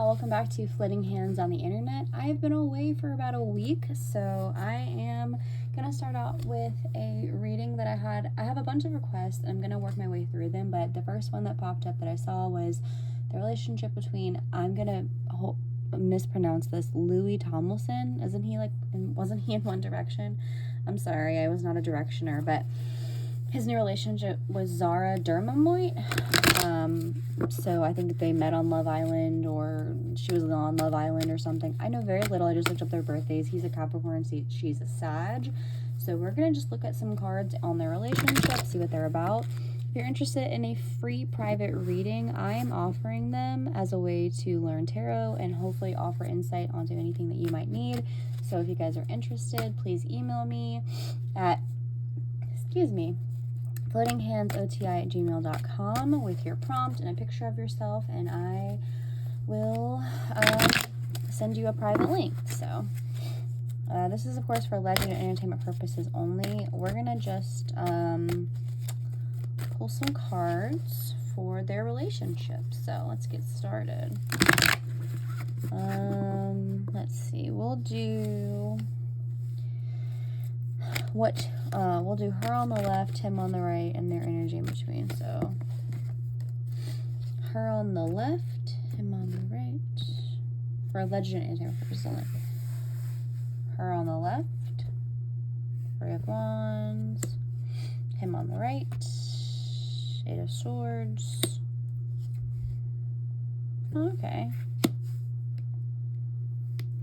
welcome back to Flitting Hands on the Internet. I've been away for about a week, so I am gonna start out with a reading that I have a bunch of requests. I'm gonna work my way through them, but the first one that popped up that I saw was the relationship between, I'm gonna mispronounce this, Louis Tomlinson. Wasn't he in One Direction? I'm sorry, I was not a directioner, but his new relationship was Zara McDermott. So I think they met on Love Island, or she was on Love Island or something. I know very little. I just looked up their birthdays. He's a Capricorn, she's a Sag. So we're going to just look at some cards on their relationship, see what they're about. If you're interested in a free private reading, I am offering them as a way to learn tarot and hopefully offer insight onto anything that you might need. So if you guys are interested, please email me at, flittinghandsoti@gmail.com with your prompt and a picture of yourself, and I will send you a private link. So this is, of course, for legend and entertainment purposes only. We're going to just pull some cards for their relationship. So let's get started. Let's see. We'll do we'll do her on the left, him on the right, and their energy in between. So her on the left, him on the right, for legend and entertainment purposes only. Her on the left, Three of Wands, him on the right, Eight of Swords. Okay.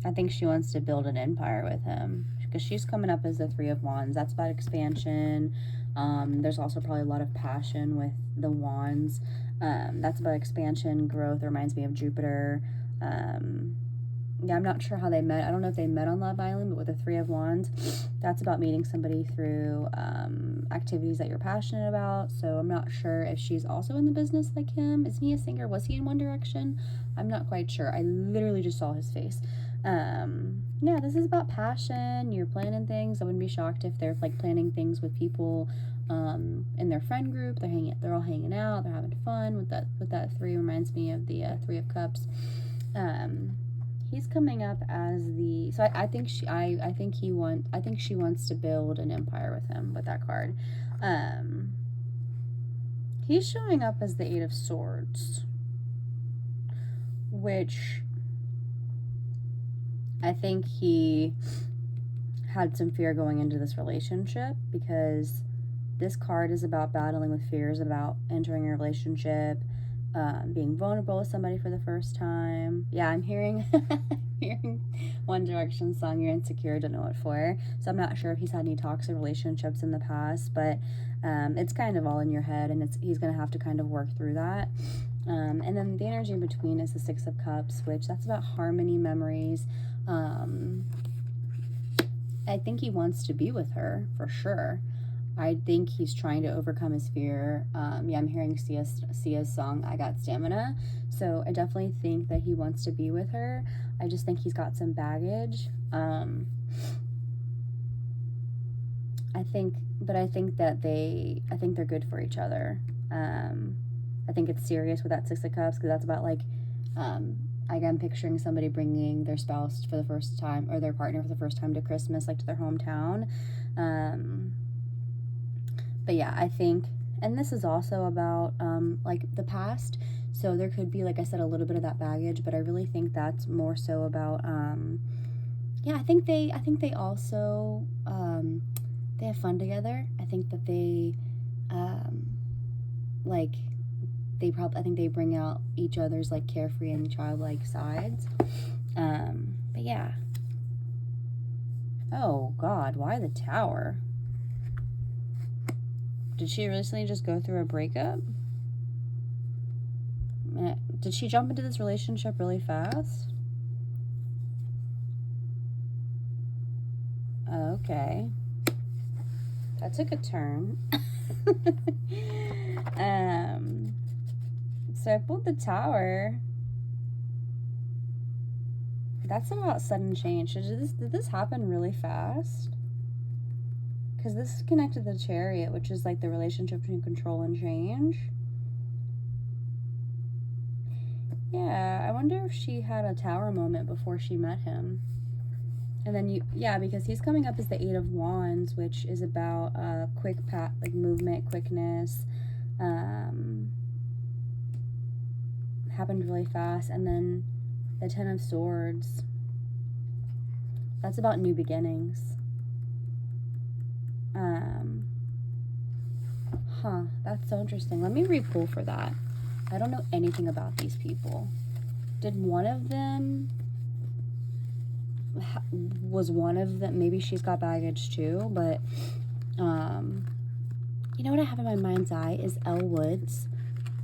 I think she wants to build an empire with him, because she's coming up as the Three of Wands. That's about expansion. There's also probably a lot of passion with the Wands. That's about expansion, growth. It reminds me of Jupiter. Yeah, I'm not sure how they met. I don't know if they met on Love Island, but with the Three of Wands, that's about meeting somebody through activities that you're passionate about. So I'm not sure if she's also in the business like him. Isn't he a singer? Was he in One Direction? I'm not quite sure. I literally just saw his face. Yeah, this is about passion. You're planning things. I wouldn't be shocked if they're like planning things with people in their friend group. They're all hanging out. They're having fun with that three. Reminds me of the Three of Cups. He's coming up as the, so I think she wants to build an empire with him with that card. He's showing up as the Eight of Swords, which I think he had some fear going into this relationship, because this card is about battling with fears about entering a relationship, being vulnerable with somebody for the first time. Yeah, I'm hearing One Direction song, You're Insecure, don't know what for. So I'm not sure if he's had any toxic relationships in the past, but it's kind of all in your head, and he's going to have to kind of work through that. And then the energy in between is the Six of Cups, which that's about harmony, memories. I think he wants to be with her for sure. I think he's trying to overcome his fear. Yeah, I'm hearing Sia's song, I Got Stamina. So I definitely think that he wants to be with her. I just think he's got some baggage. I think they're good for each other. I think it's serious with that Six of Cups, because that's about like, I'm picturing somebody bringing their spouse for the first time, or their partner for the first time, to Christmas, like to their hometown. But yeah, I think, and this is also about like the past. So there could be, like I said, a little bit of that baggage, but I really think that's more so about yeah, I think they also they have fun together. I think that they I think they bring out each other's like carefree and childlike sides. But yeah. Oh God, why the Tower? Did she recently just go through a breakup? Did she jump into this relationship really fast? Okay. That took a turn. So I pulled the Tower. That's about sudden change. Did this happen really fast? Because this is connected to the Chariot, which is like the relationship between control and change. Yeah, wonder if she had a tower moment before she met him. And then because he's coming up as the 8 of Wands, which is about quick like movement, quickness, happened really fast. And then the 10 of Swords, that's about new beginnings. That's so interesting. Let me re-pull for that. I don't know anything about these people. Did one of them, maybe she's got baggage too, but you know what I have in my mind's eye is Elle Woods,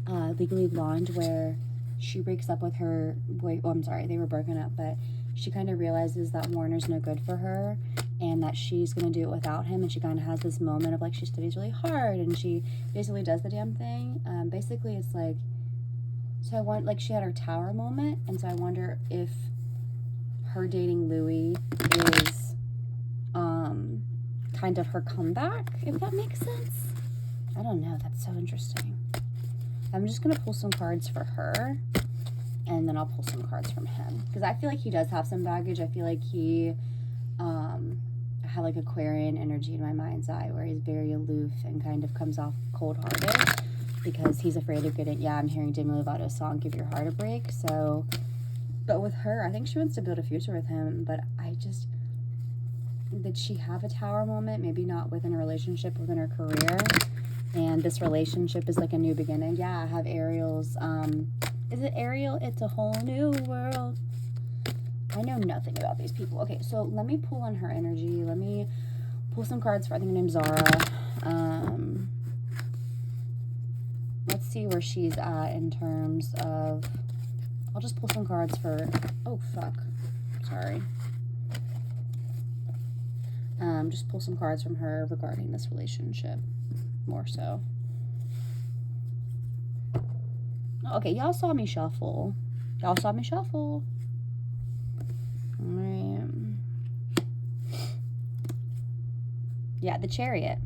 Legally Blonde, where she breaks up with her boy. Oh, I'm sorry, they were broken up, but she kind of realizes that Warner's no good for her and that she's going to do it without him, and she kind of has this moment of like she studies really hard and she basically does the damn thing. Basically it's like, so I want, like, she had her tower moment, and so I wonder if her dating Louis is kind of her comeback, if that makes sense. I don't know, that's so interesting. I'm just going to pull some cards for her, and then I'll pull some cards from him, because I feel like he does have some baggage. I feel like he had like Aquarian energy in my mind's eye, where he's very aloof and kind of comes off cold-hearted because he's afraid of getting, I'm hearing Demi Lovato's song, Give Your Heart a Break. So, but with her, I think she wants to build a future with him, but did she have a tower moment? Maybe not within a relationship, within her career. And this relationship is like a new beginning. Yeah, I have Ariel's, is it Ariel? It's a whole new world. I know nothing about these people. Okay, so let me pull on her energy. Let me pull some cards for, I think her name's Zara. Let's see where she's at in terms of, I'll just pull some cards for, oh, fuck. Sorry. Just pull some cards from her regarding this relationship, more so. Okay, y'all saw me shuffle. All right. Yeah, the Chariot.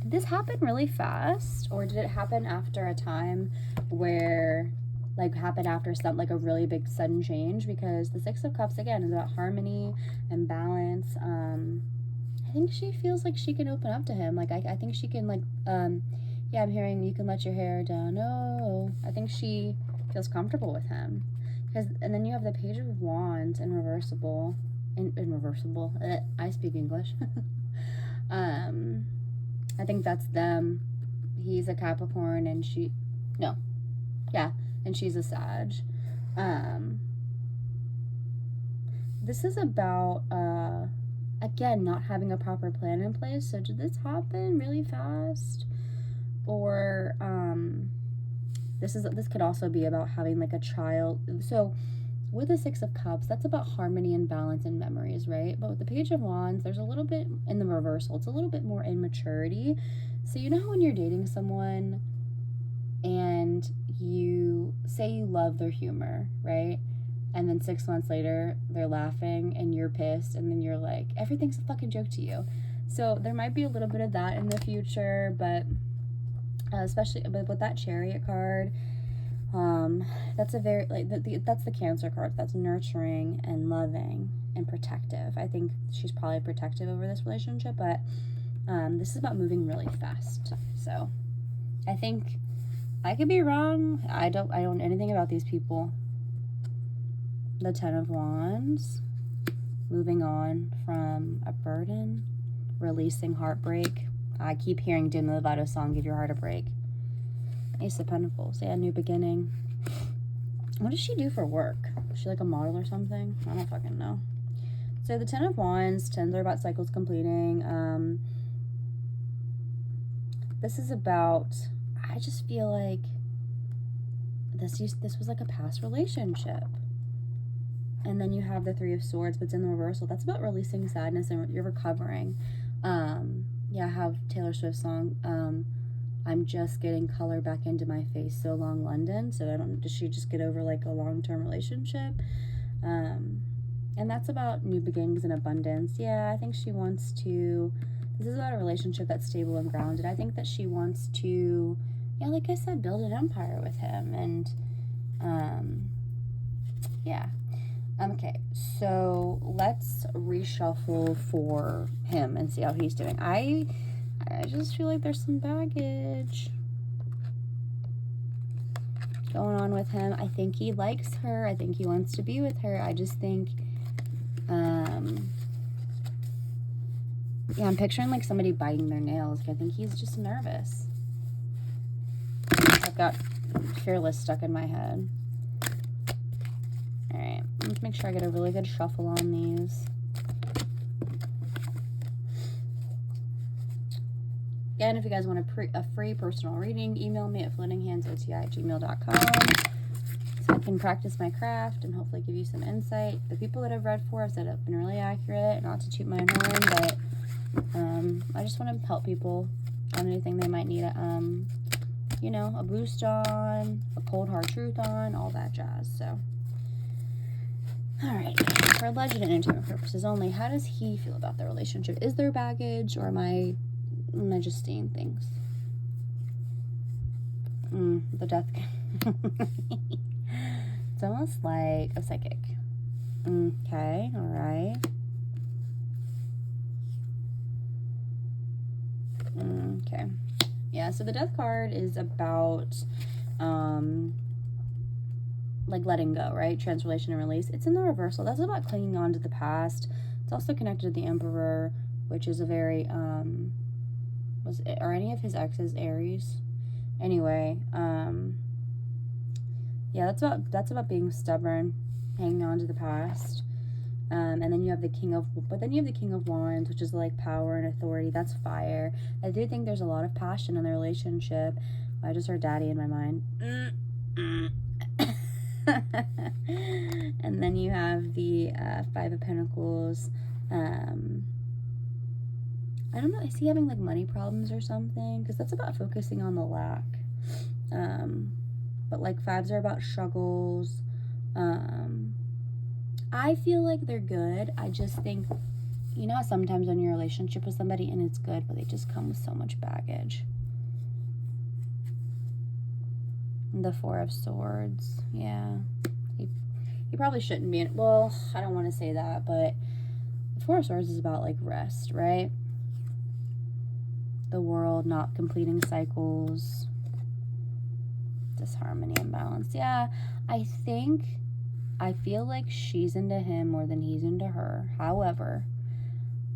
Did this happen really fast, or did it happen after a time where, like, happened after some, like, a really big sudden change? Because the Six of Cups, again, is about harmony and balance. I think she feels like she can open up to him. Like, I think she can, like, I'm hearing you can let your hair down. Oh, I think she feels comfortable with him. And then you have the Page of Wands in reversible. I speak English. I think that's them. He's a Capricorn and she's a Sag. This is about, again, not having a proper plan in place. So did this happen really fast? Or, this could also be about having like a child. So with the Six of Cups, that's about harmony and balance and memories, right? But with the Page of Wands, there's a little bit in the reversal. It's a little bit more immaturity. So you know how when you're dating someone and you say you love their humor, right? And then 6 months later, they're laughing and you're pissed, and then you're like, everything's a fucking joke to you. So there might be a little bit of that in the future, but especially with that Chariot card, that's a very, like, that's the Cancer card. That's nurturing and loving and protective. I think she's probably protective over this relationship, but this is about moving really fast. So I think I could be wrong. I don't know anything about these people. The 10 of Wands, moving on from a burden, releasing heartbreak. I keep hearing Demi Lovato's song, Give Your Heart a Break. Ace of Pentacles, new beginning. What does she do for work? Is she like a model or something? I don't fucking know. So the 10 of Wands, 10s are about cycles completing. This is about, I just feel like this was like a past relationship. And then you have the 3 of Swords, but it's in the reversal. That's about releasing sadness and you're recovering. I have Taylor Swift's song, I'm just getting color back into my face, so long London. So does she just get over like a long-term relationship? And that's about new beginnings and abundance. Yeah, I think she wants to, this is about a relationship that's stable and grounded. I think that she wants to, like I said, build an empire with him. And Yeah. Okay, so let's reshuffle for him and see how he's doing. I just feel like there's some baggage going on with him. I think he likes her. I think he wants to be with her. I just think, yeah, I'm picturing like somebody biting their nails. I think he's just nervous. I've got Fearless stuck in my head. All right, let's make sure I get a really good shuffle on these. Again, if you guys want a free personal reading, email me at floatinghandsoti@gmail.com so I can practice my craft and hopefully give you some insight. The people that I've read for have said it's been really accurate, not to toot my own horn, but I just want to help people on anything they might need you know, a boost on, a cold hard truth on, all that jazz. So, all right, for alleged and entertainment purposes only, how does he feel about the relationship? Is there baggage, or am I just seeing things? The death. It's almost like a psychic. Okay, all right. Okay. Yeah, so the death card is about like letting go, right? Transformation and release. It's in the reversal. That's about clinging on to the past. It's also connected to the Emperor, which is a very are any of his exes Aries? Anyway, yeah, that's about being stubborn, hanging on to the past. And then you have the King of Wands, which is like power and authority. That's fire. I do think there's a lot of passion in the relationship. I just heard daddy in my mind. And then you have the Five of Pentacles. I don't know, is he having like money problems or something? Because that's about focusing on the lack. But like fives are about struggles. I feel like they're good. I just think, you know, sometimes when you're in a relationship with somebody and it's good, but they just come with so much baggage. The Four of Swords. Yeah. He probably shouldn't be in, well, I don't want to say that, but the Four of Swords is about like rest, right? The world not completing cycles. Disharmony and balance. Yeah, I feel like she's into him more than he's into her. However,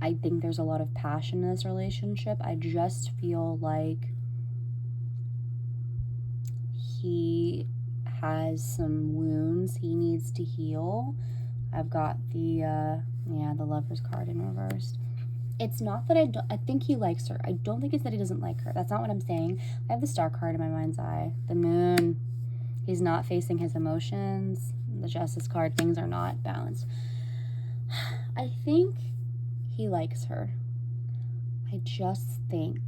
I think there's a lot of passion in this relationship. I just feel like he has some wounds he needs to heal. I've got the Lover's card in reverse. It's not that I think he likes her. I don't think it's that he doesn't like her. That's not what I'm saying. I have the Star card in my mind's eye. The Moon. He's not facing his emotions. The Justice card. Things are not balanced. I think he likes her. I just think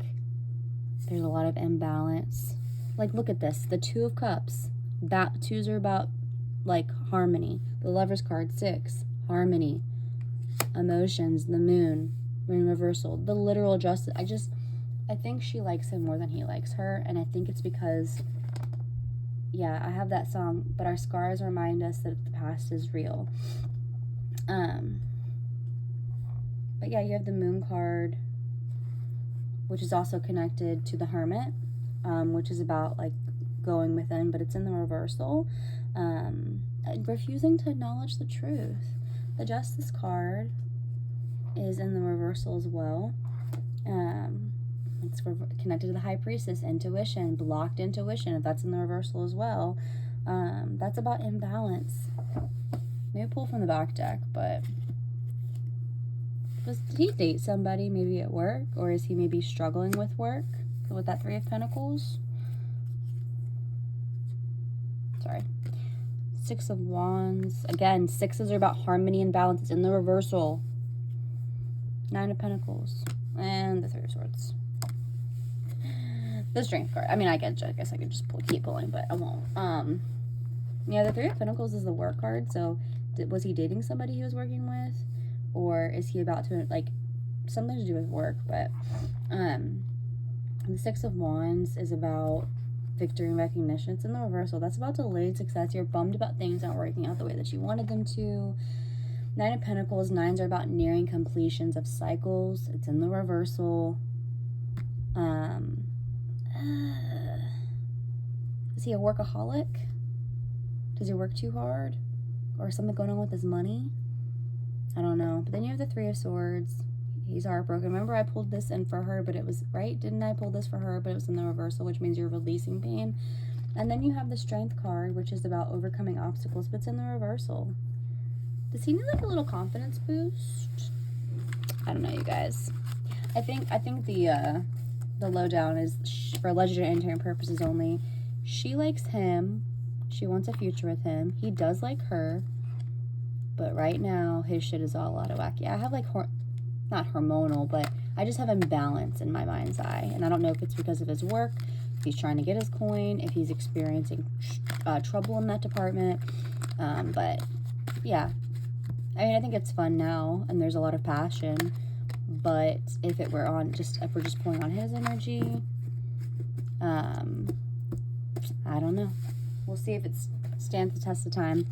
there's a lot of imbalance. Like, look at this. The Two of Cups. That twos are about, like, harmony. The Lover's card, 6. Harmony. Emotions. The Moon. In reversal. The literal justice. I think she likes him more than he likes her. And I think it's because, yeah, I have that song, but our scars remind us that the past is real. But yeah, you have the Moon card, which is also connected to the Hermit, which is about like going within, but it's in the reversal. Refusing to acknowledge the truth. The Justice card is in the reversal as well. It's connected to the High Priestess, intuition, blocked intuition, if that's in the reversal as well. That's about imbalance. Maybe pull from the back deck, but did he date somebody maybe at work, or is he maybe struggling with work with that Three of Pentacles? Sorry. Six of Wands. Again, sixes are about harmony and balance. It's in the reversal. Nine of Pentacles. And the Three of Swords. The Strength card. I mean, I guess I could just keep pulling, but I won't. Yeah, the Three of Pentacles is the work card. So, was he dating somebody he was working with? Or is he about to, like, something to do with work? But, the Six of Wands is about victory and recognition. It's in the reversal. That's about delayed success. You're bummed about things not working out the way that you wanted them to. Nine of Pentacles. Nines are about nearing completions of cycles. It's in the reversal. Is he a workaholic? Does he work too hard? Or something going on with his money? I don't know. But then you have the Three of Swords. He's heartbroken. Remember, I pulled this in for her, but it was, right? Didn't I pull this for her, but it was in the reversal, which means you're releasing pain. And then you have the Strength card, which is about overcoming obstacles, but it's in the reversal. Does he need like a little confidence boost? I don't know, you guys. I think the lowdown is for legendary and entertainment purposes only. She likes him. She wants a future with him. He does like her. But right now, his shit is all out of whack. Yeah, I have like not hormonal, but I just have imbalance in my mind's eye. And I don't know if it's because of his work, if he's trying to get his coin, if he's experiencing trouble in that department. But yeah, I mean, I think it's fun now and there's a lot of passion. But if we're just pulling on his energy, I don't know. We'll see if it stands the test of time.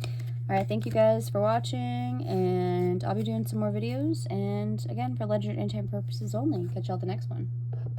Alright, thank you guys for watching, and I'll be doing some more videos, and again, for legend and entertainment purposes only. Catch y'all the next one.